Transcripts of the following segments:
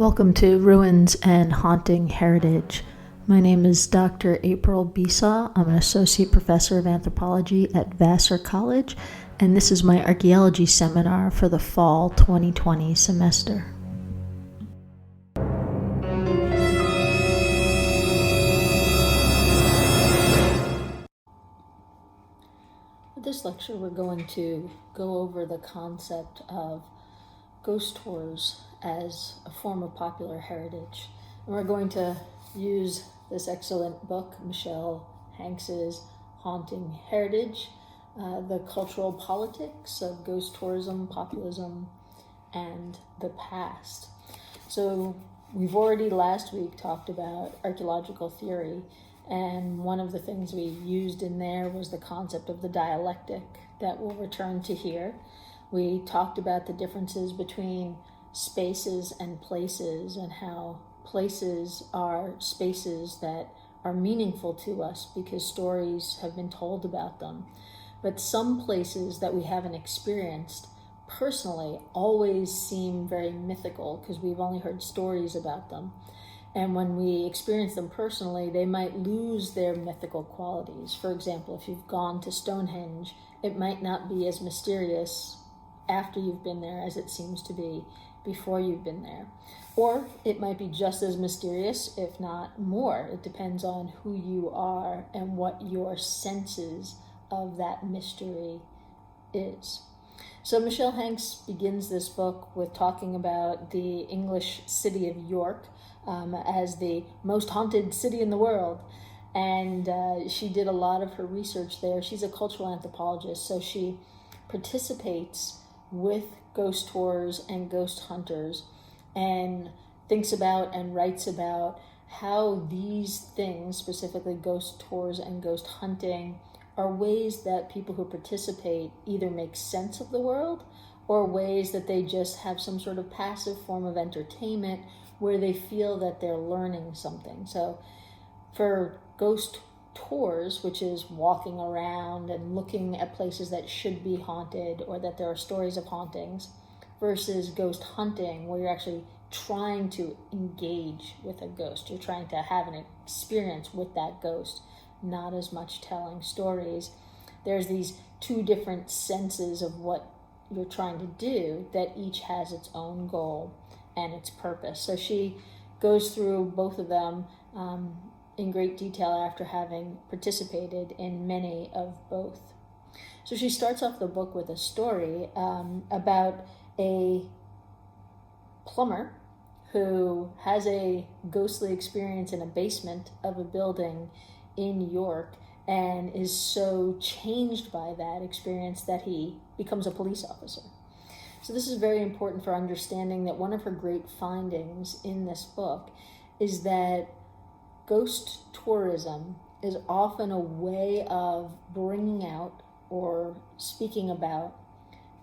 Welcome to Ruins and Haunting Heritage. My name is Dr. April Bisa. I'm an associate professor of anthropology at Vassar College, and this is my archaeology seminar for the fall 2020 semester. For this lecture, we're going to go over the concept of ghost tours as a form of popular heritage. And we're going to use this excellent book, Michele Hanks's Haunting Heritage, the cultural politics of ghost tourism, populism, and the past. So we've already last week talked about archaeological theory, and one of the things we used in there was the concept of the dialectic that we'll return to here. We talked about the differences between spaces and places, and how places are spaces that are meaningful to us because stories have been told about them. But some places that we haven't experienced personally always seem very mythical because we've only heard stories about them. And when we experience them personally, they might lose their mythical qualities. For example, if you've gone to Stonehenge, it might not be as mysterious after you've been there as it seems to be before you've been there. Or it might be just as mysterious, if not more. It depends on who you are and what your senses of that mystery is. So Michele Hanks begins this book with talking about the English city of York as the most haunted city in the world. And she did a lot of her research there. She's a cultural anthropologist, so she participates with ghost tours and ghost hunters and thinks about and writes about how these things, specifically ghost tours and ghost hunting, are ways that people who participate either make sense of the world or ways that they just have some sort of passive form of entertainment where they feel that they're learning something. So for ghost tours, which is walking around and looking at places that should be haunted or that there are stories of hauntings, versus ghost hunting, where you're actually trying to engage with a ghost. You're trying to have an experience with that ghost, not as much telling stories. There's these two different senses of what you're trying to do that each has its own goal and its purpose. So she goes through both of them in great detail after having participated in many of both. So she starts off the book with a story about a plumber who has a ghostly experience in a basement of a building in York and is so changed by that experience that he becomes a police officer. So this is very important for understanding that one of her great findings in this book is that ghost tourism is often a way of bringing out or speaking about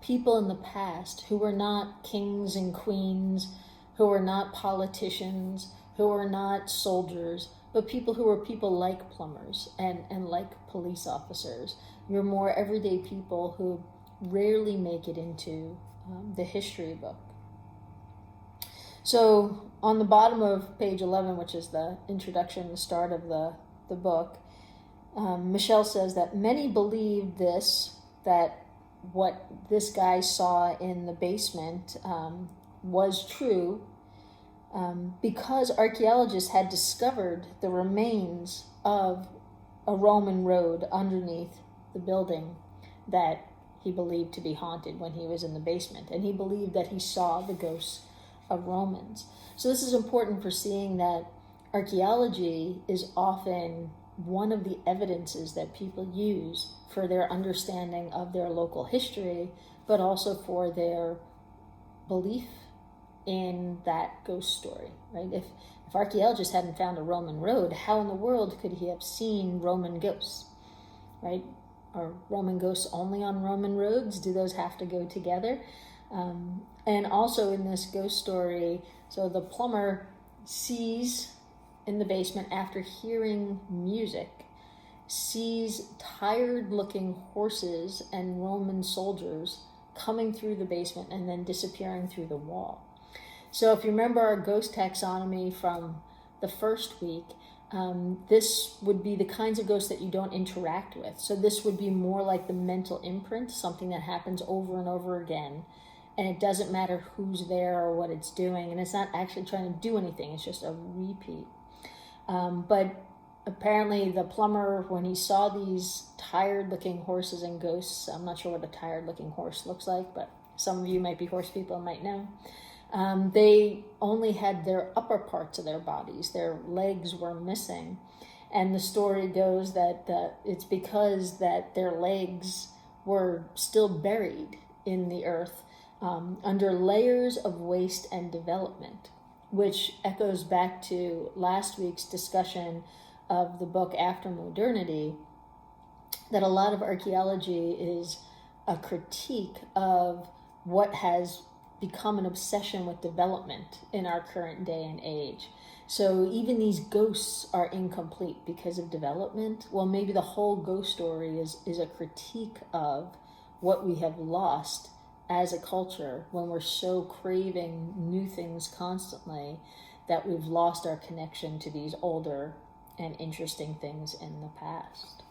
people in the past who were not kings and queens, who were not politicians, who were not soldiers, but people who were people like plumbers and like police officers. You're more everyday people who rarely make it into the history book. So on the bottom of page 11, which is the introduction, the start of the book, Michele says that many believed that what this guy saw in the basement was true because archaeologists had discovered the remains of a Roman road underneath the building that he believed to be haunted when he was in the basement. And he believed that he saw the ghosts of Romans. So this is important for seeing that archaeology is often one of the evidences that people use for their understanding of their local history, but also for their belief in that ghost story, right? If archaeologists hadn't found a Roman road, how in the world could he have seen Roman ghosts, right? Are Roman ghosts only on Roman roads? Do those have to go together? And also in this ghost story, so the plumber sees in the basement, after hearing music, sees tired-looking horses and Roman soldiers coming through the basement and then disappearing through the wall. So if you remember our ghost taxonomy from the first week, this would be the kinds of ghosts that you don't interact with. So this would be more like the mental imprint, something that happens over and over again. And it doesn't matter who's there or what it's doing. And it's not actually trying to do anything. It's just a repeat. But apparently the plumber, when he saw these tired-looking horses and ghosts, I'm not sure what a tired-looking horse looks like, but some of you might be horse people and might know. They only had their upper parts of their bodies. Their legs were missing. And the story goes that it's because that their legs were still buried in the earth under layers of waste and development, which echoes back to last week's discussion of the book After Modernity, that a lot of archaeology is a critique of what has become an obsession with development in our current day and age. So even these ghosts are incomplete because of development. Well, maybe the whole ghost story is a critique of what we have lost as a culture when we're so craving new things constantly that we've lost our connection to these older and interesting things in the past.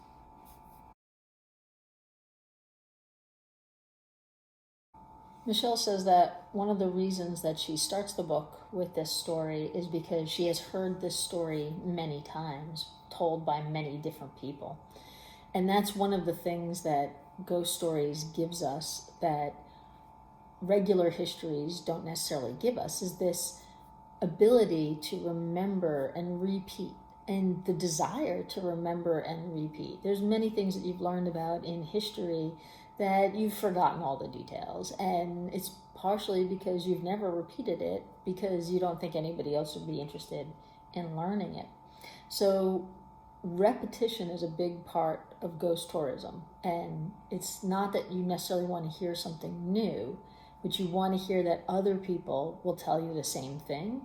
Michele says that one of the reasons that she starts the book with this story is because she has heard this story many times, told by many different people. And that's one of the things that ghost stories gives us that regular histories don't necessarily give us, is this ability to remember and repeat, and the desire to remember and repeat. There's many things that you've learned about in history that you've forgotten all the details, and it's partially because you've never repeated it because you don't think anybody else would be interested in learning it. So repetition is a big part of ghost tourism, and it's not that you necessarily want to hear something new, but you want to hear that other people will tell you the same thing,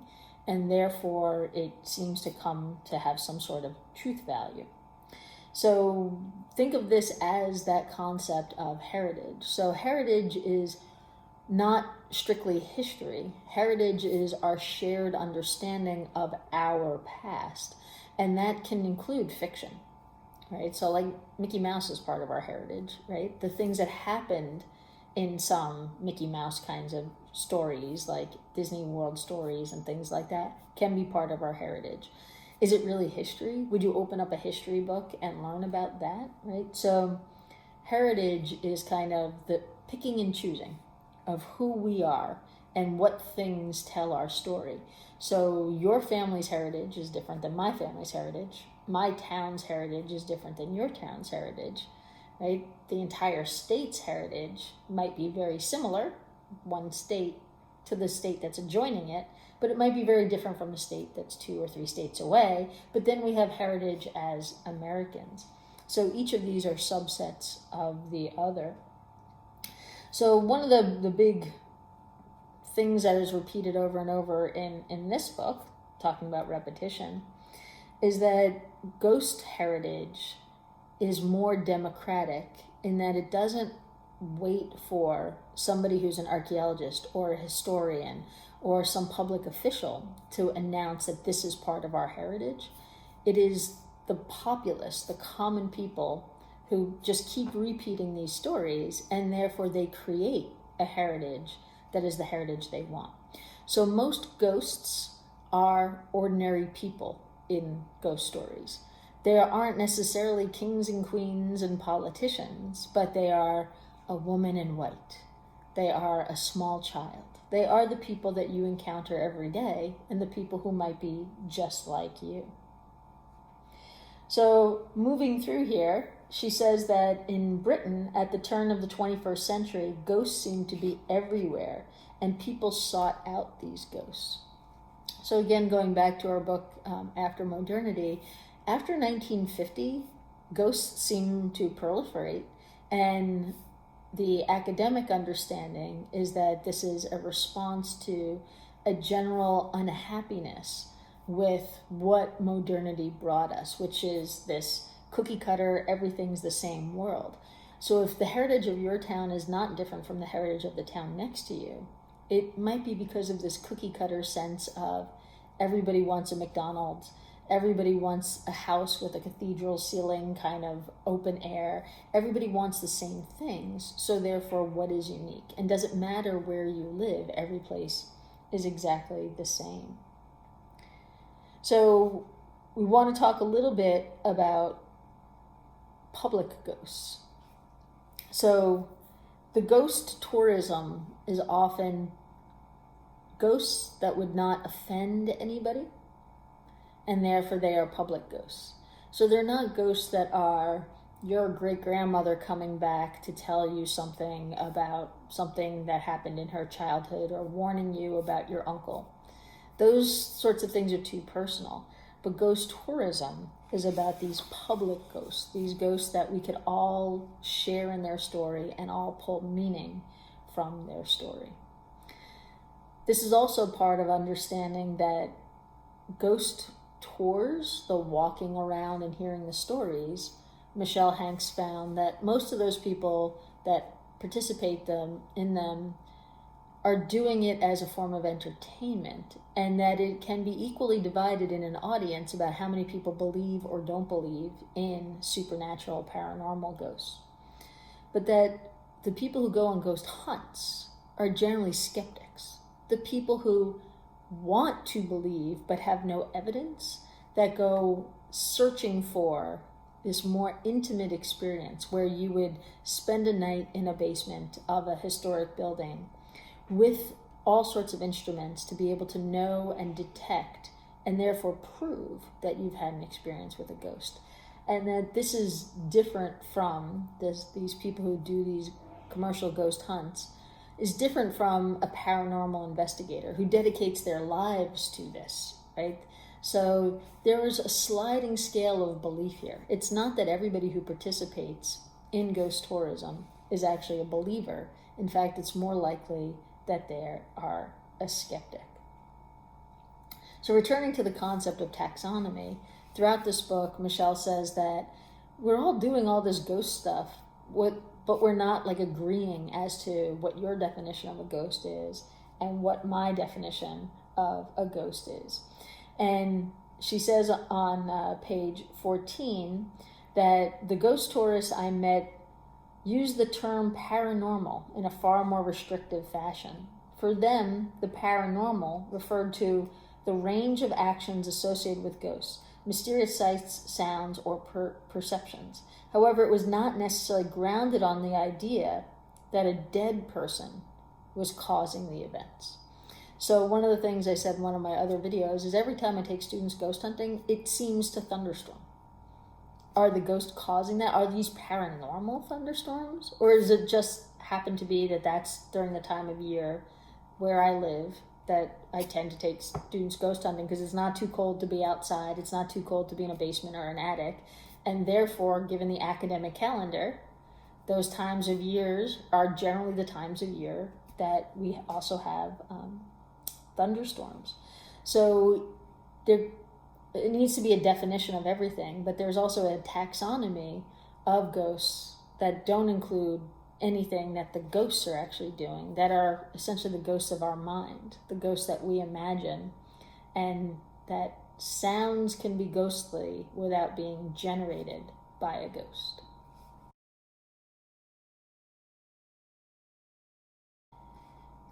and therefore it seems to come to have some sort of truth value. So think of this as that concept of heritage. So heritage is not strictly history. Heritage is our shared understanding of our past, and that can include fiction, right? So like Mickey Mouse is part of our heritage, right? The things that happened in some Mickey Mouse kinds of stories, like Disney World stories and things like that, can be part of our heritage. Is it really history? Would you open up a history book and learn about that, right? So heritage is kind of the picking and choosing of who we are and what things tell our story. So your family's heritage is different than my family's heritage. My town's heritage is different than your town's heritage, right? The entire state's heritage might be very similar, one state to the state that's adjoining it, but it might be very different from the state that's 2 or 3 states away. But then we have heritage as Americans. So each of these are subsets of the other. So one of the big things that is repeated over and over in this book, talking about repetition, is that ghost heritage is more democratic in that it doesn't wait for somebody who's an archaeologist or a historian or some public official to announce that this is part of our heritage. It is the populace, the common people, who just keep repeating these stories, and therefore they create a heritage that is the heritage they want. So most ghosts are ordinary people in ghost stories. There aren't necessarily kings and queens and politicians, but they are a woman in white. They are a small child. They are the people that you encounter every day and the people who might be just like you. So moving through here, she says that in Britain at the turn of the 21st century, ghosts seemed to be everywhere and people sought out these ghosts. So again, going back to our book, After Modernity, after 1950, ghosts seem to proliferate, and the academic understanding is that this is a response to a general unhappiness with what modernity brought us, which is this cookie cutter, everything's the same world. So if the heritage of your town is not different from the heritage of the town next to you, It might be because of this cookie cutter sense of everybody wants a McDonald's, everybody wants a house with a cathedral ceiling, kind of open air. Everybody wants the same things, so therefore what is unique? And does it matter where you live? Every place is exactly the same. So we want to talk a little bit about public ghosts. So the ghost tourism is often ghosts that would not offend anybody, and therefore they are public ghosts. So they're not ghosts that are your great-grandmother coming back to tell you something about something that happened in her childhood or warning you about your uncle. Those sorts of things are too personal. But ghost tourism is about these public ghosts, these ghosts that we could all share in their story and all pull meaning from their story. This is also part of understanding that ghost tours, the walking around and hearing the stories, Michele Hanks found that most of those people that participate in them are doing it as a form of entertainment, and that it can be equally divided in an audience about how many people believe or don't believe in supernatural paranormal ghosts. But that the people who go on ghost hunts are generally skeptics. The people who want to believe but have no evidence, that go searching for this more intimate experience where you would spend a night in a basement of a historic building with all sorts of instruments to be able to know and detect and therefore prove that you've had an experience with a ghost. And that this is different from these people who do these commercial ghost hunts, is different from a paranormal investigator who dedicates their lives to this, right? So there is a sliding scale of belief here. It's not that everybody who participates in ghost tourism is actually a believer. In fact, it's more likely that they are a skeptic. So returning to the concept of taxonomy, throughout this book, Michele says that we're all doing all this ghost stuff, but we're not like agreeing as to what your definition of a ghost is and what my definition of a ghost is. And she says on page 14 that the ghost tourists I met use the term paranormal in a far more restrictive fashion. For them, the paranormal referred to the range of actions associated with ghosts, mysterious sights, sounds, or perceptions. However, it was not necessarily grounded on the idea that a dead person was causing the events. So one of the things I said in one of my other videos is every time I take students ghost hunting, it seems to thunderstorm. Are the ghosts causing that? Are these paranormal thunderstorms? Or does it just happen to be that that's during the time of year where I live that I tend to take students ghost hunting because it's not too cold to be outside, it's not too cold to be in a basement or an attic, and therefore, given the academic calendar, those times of years are generally the times of year that we also have thunderstorms. So it needs to be a definition of everything, but there's also a taxonomy of ghosts that don't include anything that the ghosts are actually doing, that are essentially the ghosts of our mind, the ghosts that we imagine, and that sounds can be ghostly without being generated by a ghost.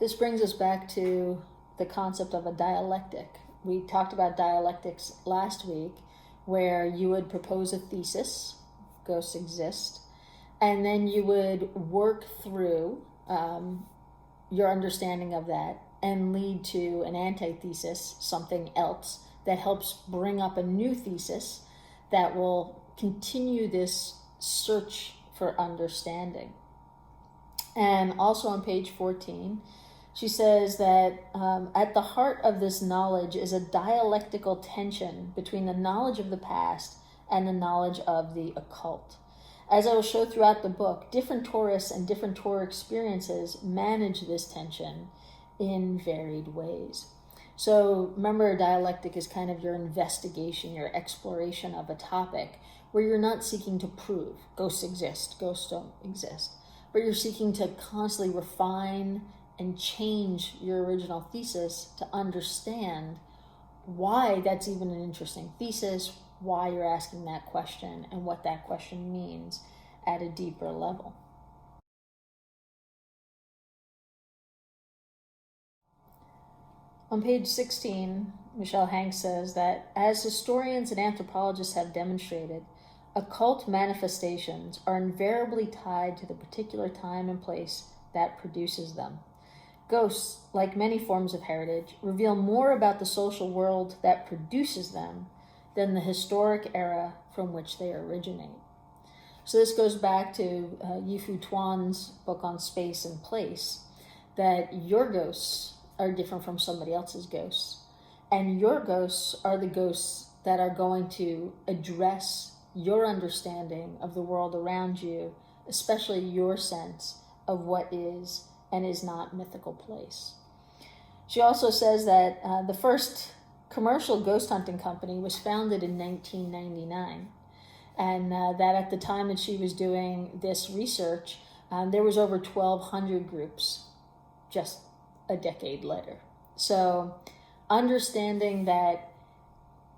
This brings us back to the concept of a dialectic. We talked about dialectics last week, where you would propose a thesis, ghosts exist, and then you would work through your understanding of that and lead to an antithesis, something else, that helps bring up a new thesis that will continue this search for understanding. And also on page 14, she says that at the heart of this knowledge is a dialectical tension between the knowledge of the past and the knowledge of the occult. As I will show throughout the book, different tourists and different tour experiences manage this tension in varied ways. So remember, a dialectic is kind of your investigation, your exploration of a topic, where you're not seeking to prove ghosts exist, ghosts don't exist, but you're seeking to constantly refine and change your original thesis to understand why that's even an interesting thesis, why you're asking that question, and what that question means at a deeper level. On page 16, Michele Hanks says that as historians and anthropologists have demonstrated, occult manifestations are invariably tied to the particular time and place that produces them. Ghosts, like many forms of heritage, reveal more about the social world that produces them than the historic era from which they originate. So this goes back to Yifu Tuan's book on space and place, that your ghosts are different from somebody else's ghosts. And your ghosts are the ghosts that are going to address your understanding of the world around you, especially your sense of what is and is not mythical place. She also says that the first commercial ghost hunting company was founded in 1999. And that at the time that she was doing this research, there was over 1,200 groups just a decade later. So understanding that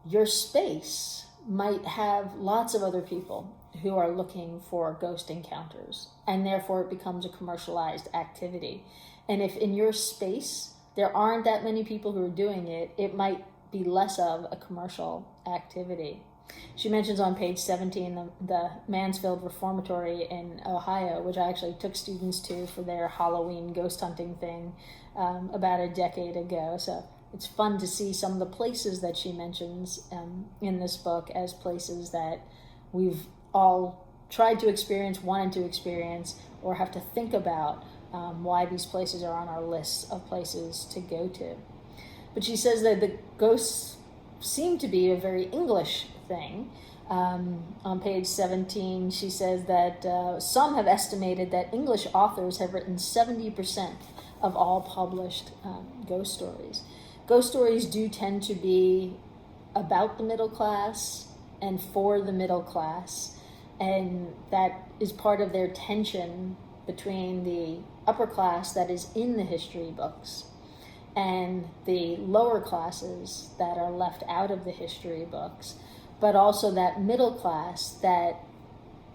your space might have lots of other people who are looking for ghost encounters, and therefore it becomes a commercialized activity. And if in your space there aren't that many people who are doing it, it might be less of a commercial activity. She mentions on page 17 the Mansfield Reformatory in Ohio, which I actually took students to for their Halloween ghost hunting thing about a decade ago. So it's fun to see some of the places that she mentions in this book as places that we've all tried to experience, wanted to experience, or have to think about why these places are on our list of places to go to. But she says that the ghosts seem to be a very English thing. On page 17, she says that some have estimated that English authors have written 70% of all published ghost stories. Ghost stories do tend to be about the middle class and for the middle class, and that is part of their tension between the upper class that is in the history books and the lower classes that are left out of the history books, but also that middle class that,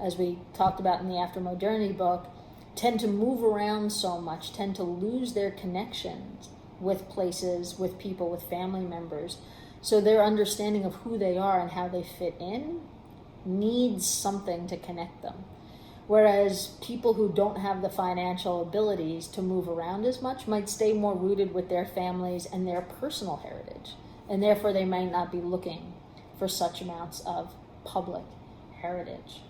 as we talked about in the After Modernity book, tend to move around so much, tend to lose their connections with places, with people, with family members. So their understanding of who they are and how they fit in needs something to connect them. Whereas people who don't have the financial abilities to move around as much might stay more rooted with their families and their personal heritage. And therefore they might not be looking for such amounts of public heritage.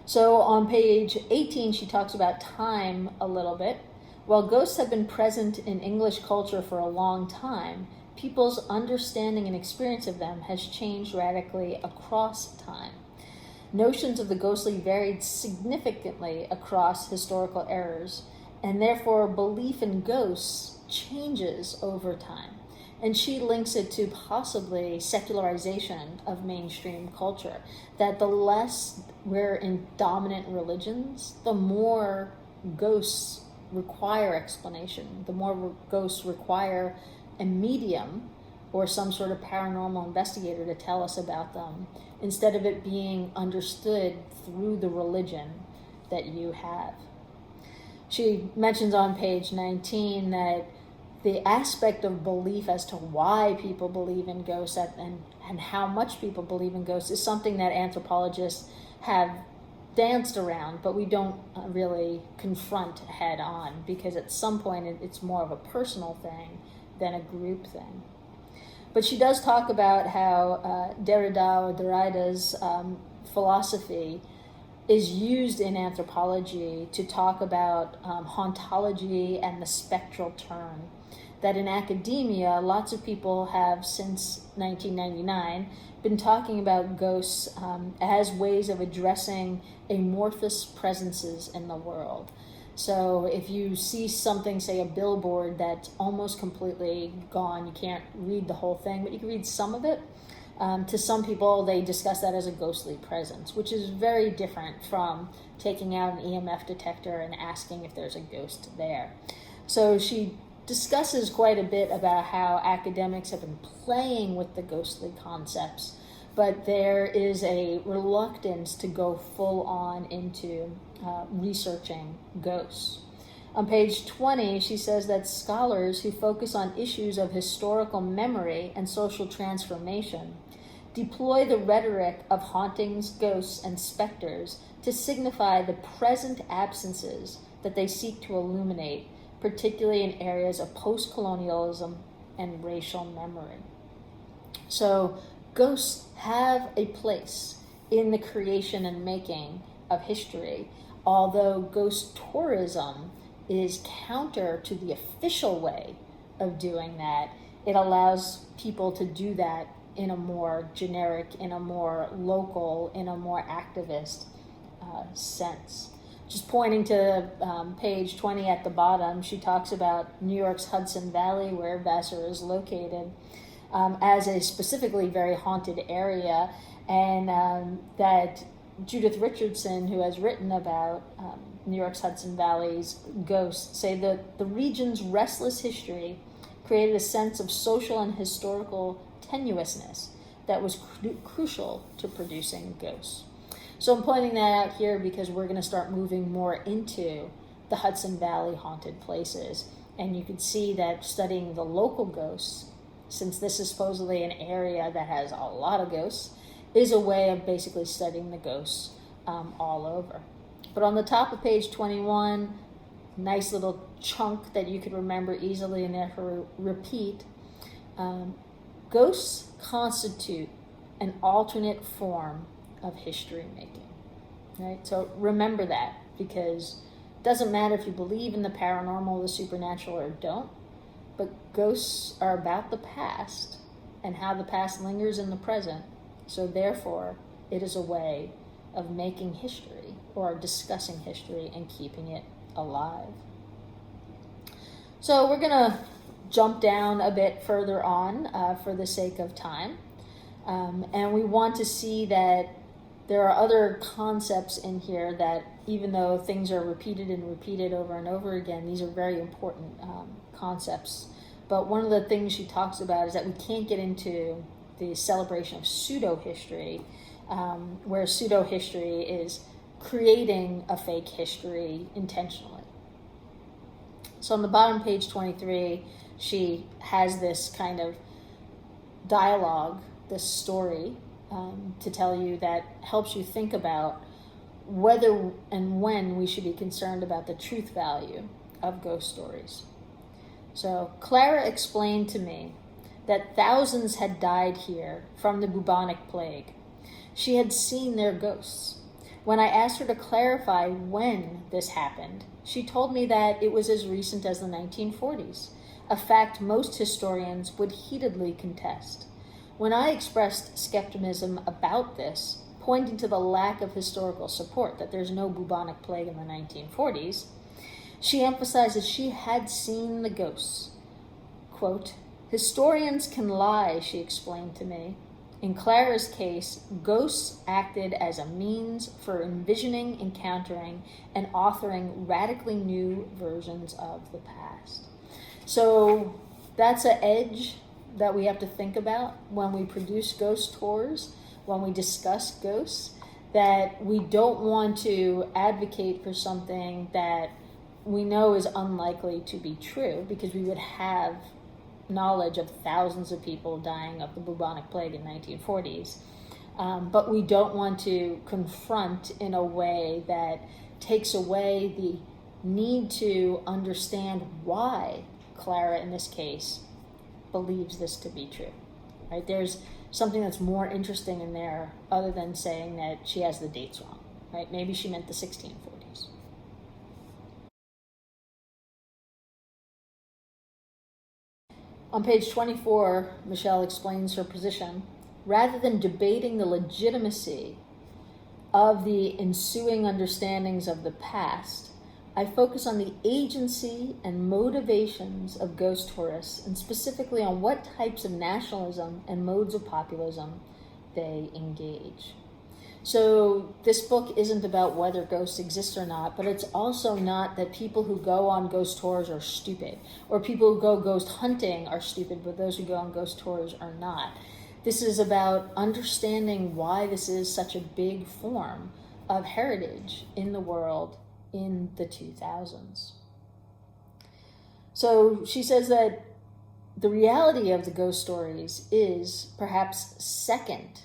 So on page 18, she talks about time a little bit. While ghosts have been present in English culture for a long time, people's understanding and experience of them has changed radically across time. Notions of the ghostly varied significantly across historical eras, and therefore belief in ghosts changes over time. And she links it to possibly secularization of mainstream culture, that the less we're in dominant religions, the more ghosts require explanation, the more ghosts require a medium or some sort of paranormal investigator to tell us about them, instead of it being understood through the religion that you have. She mentions on page 19 that the aspect of belief as to why people believe in ghosts and how much people believe in ghosts is something that anthropologists have danced around, but we don't really confront head on, because at some point it's more of a personal thing than a group thing. But she does talk about how Derrida's philosophy is used in anthropology to talk about hauntology and the spectral turn. That in academia, lots of people have, since 1999, been talking about ghosts as ways of addressing amorphous presences in the world. So if you see something, say a billboard that's almost completely gone, you can't read the whole thing, but you can read some of it, To some people, they discuss that as a ghostly presence, which is very different from taking out an EMF detector and asking if there's a ghost there. So she discusses quite a bit about how academics have been playing with the ghostly concepts, but there is a reluctance to go full on into researching ghosts. On page 20, she says that scholars who focus on issues of historical memory and social transformation deploy the rhetoric of hauntings, ghosts, and specters to signify the present absences that they seek to illuminate, particularly in areas of post-colonialism and racial memory. So ghosts have a place in the creation and making of history, although ghost tourism is counter to the official way of doing that. It allows people to do that in a more generic, in a more local, in a more activist sense. Just pointing to page 20 at the bottom, she talks about New York's Hudson Valley, where Vassar is located, as a specifically very haunted area, and that Judith Richardson, who has written about New York's Hudson Valley's ghosts, say that the region's restless history created a sense of social and historical tenuousness that was crucial to producing ghosts. So I'm pointing that out here because we're going to start moving more into the Hudson Valley haunted places. And you can see that studying the local ghosts, since this is supposedly an area that has a lot of ghosts, is a way of basically studying the ghosts all over. But on the top of page 21, nice little chunk that you could remember easily and therefore repeat. Ghosts constitute an alternate form of history making, right? So remember that, because it doesn't matter if you believe in the paranormal, the supernatural, or don't, but ghosts are about the past and how the past lingers in the present. So therefore, it is a way of making history or discussing history and keeping it alive. So we're going to jump down a bit further on for the sake of time. And we want to see that there are other concepts in here that, even though things are repeated and repeated over and over again, these are very important concepts. But one of the things she talks about is that we can't get into the celebration of pseudo-history, where pseudo-history is creating a fake history intentionally. So on the bottom, page 23, she has this kind of dialogue, this story, to tell you that helps you think about whether and when we should be concerned about the truth value of ghost stories. So Clara explained to me that thousands had died here from the bubonic plague. She had seen their ghosts. When I asked her to clarify when this happened, she told me that it was as recent as the 1940s, a fact most historians would heatedly contest. When I expressed skepticism about this, pointing to the lack of historical support, that there's no bubonic plague in the 1940s, she emphasizes she had seen the ghosts. Quote, "Historians can lie," she explained to me. In Clara's case, ghosts acted as a means for envisioning, encountering, and authoring radically new versions of the past. So that's an edge that we have to think about when we produce ghost tours, when we discuss ghosts, that we don't want to advocate for something that we know is unlikely to be true, because we would have knowledge of thousands of people dying of the bubonic plague in 1940s. But we don't want to confront in a way that takes away the need to understand why Clara, in this case, believes this to be true. Right? There's something that's more interesting in there other than saying that she has the dates wrong. Right? Maybe she meant the 1640s. On page 24, Michele explains her position. Rather than debating the legitimacy of the ensuing understandings of the past, I focus on the agency and motivations of ghost tourists, and specifically on what types of nationalism and modes of populism they engage. So this book isn't about whether ghosts exist or not, but it's also not that people who go on ghost tours are stupid, or people who go ghost hunting are stupid, but those who go on ghost tours are not. This is about understanding why this is such a big form of heritage in the world in the 2000s. So she says that the reality of the ghost stories is perhaps second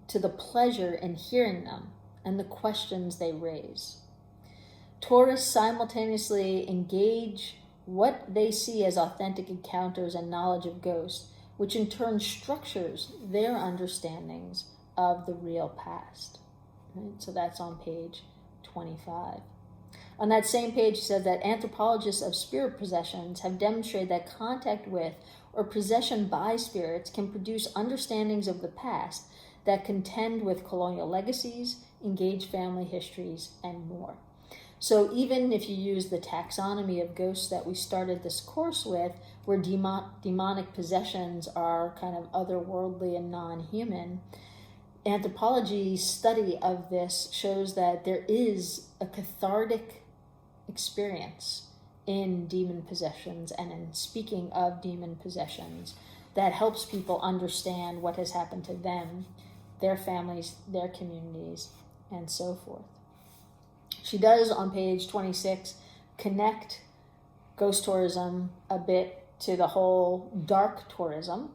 to the pleasure in hearing them and the questions they raise. Tourists simultaneously engage what they see as authentic encounters and knowledge of ghosts, which in turn structures their understandings of the real past. Right? So that's on page 25. On that same page, it said that anthropologists of spirit possessions have demonstrated that contact with or possession by spirits can produce understandings of the past that contend with colonial legacies, engage family histories, and more. So even if you use the taxonomy of ghosts that we started this course with, where demonic possessions are kind of otherworldly and non-human, anthropology's study of this shows that there is a cathartic experience in demon possessions and in speaking of demon possessions that helps people understand what has happened to them, their families, their communities, and so forth. She does, on page 26, connect ghost tourism a bit to the whole dark tourism,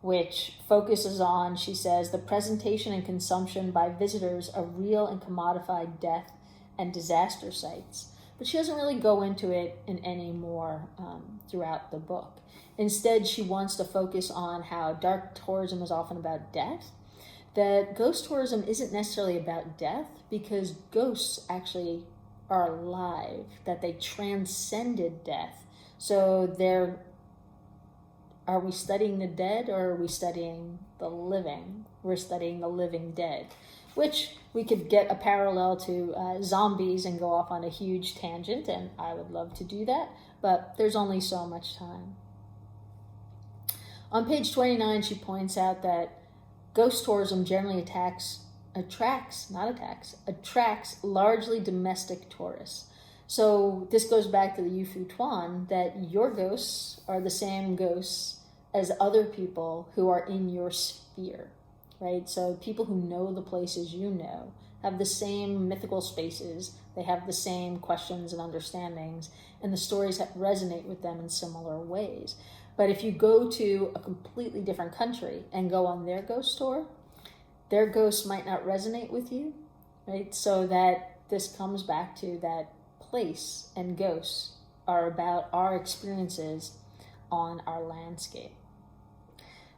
which focuses on, she says, the presentation and consumption by visitors of real and commodified death and disaster sites. But she doesn't really go into it in any more throughout the book. Instead, she wants to focus on how dark tourism is often about death, that ghost tourism isn't necessarily about death because ghosts actually are alive, that they transcended death. So are we studying the dead or are we studying the living? We're studying the living dead, which we could get a parallel to zombies and go off on a huge tangent, and I would love to do that, but there's only so much time. On page 29, she points out that ghost tourism generally attracts largely domestic tourists. So this goes back to the Yufu Tuan, that your ghosts are the same ghosts as other people who are in your sphere, right? So people who know the places you know have the same mythical spaces, they have the same questions and understandings, and the stories that resonate with them in similar ways. But if you go to a completely different country and go on their ghost tour, their ghosts might not resonate with you, right? So that this comes back to that place and ghosts are about our experiences on our landscape.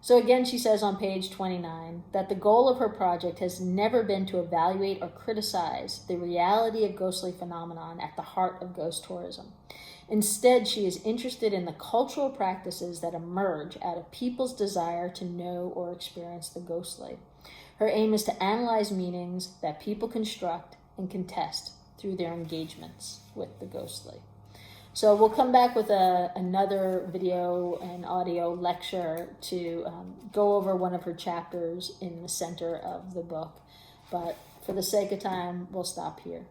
So again, she says on page 29 that the goal of her project has never been to evaluate or criticize the reality of ghostly phenomenon at the heart of ghost tourism. Instead, she is interested in the cultural practices that emerge out of people's desire to know or experience the ghostly. Her aim is to analyze meanings that people construct and contest through their engagements with the ghostly. So we'll come back with another video and audio lecture to go over one of her chapters in the center of the book. But for the sake of time, we'll stop here.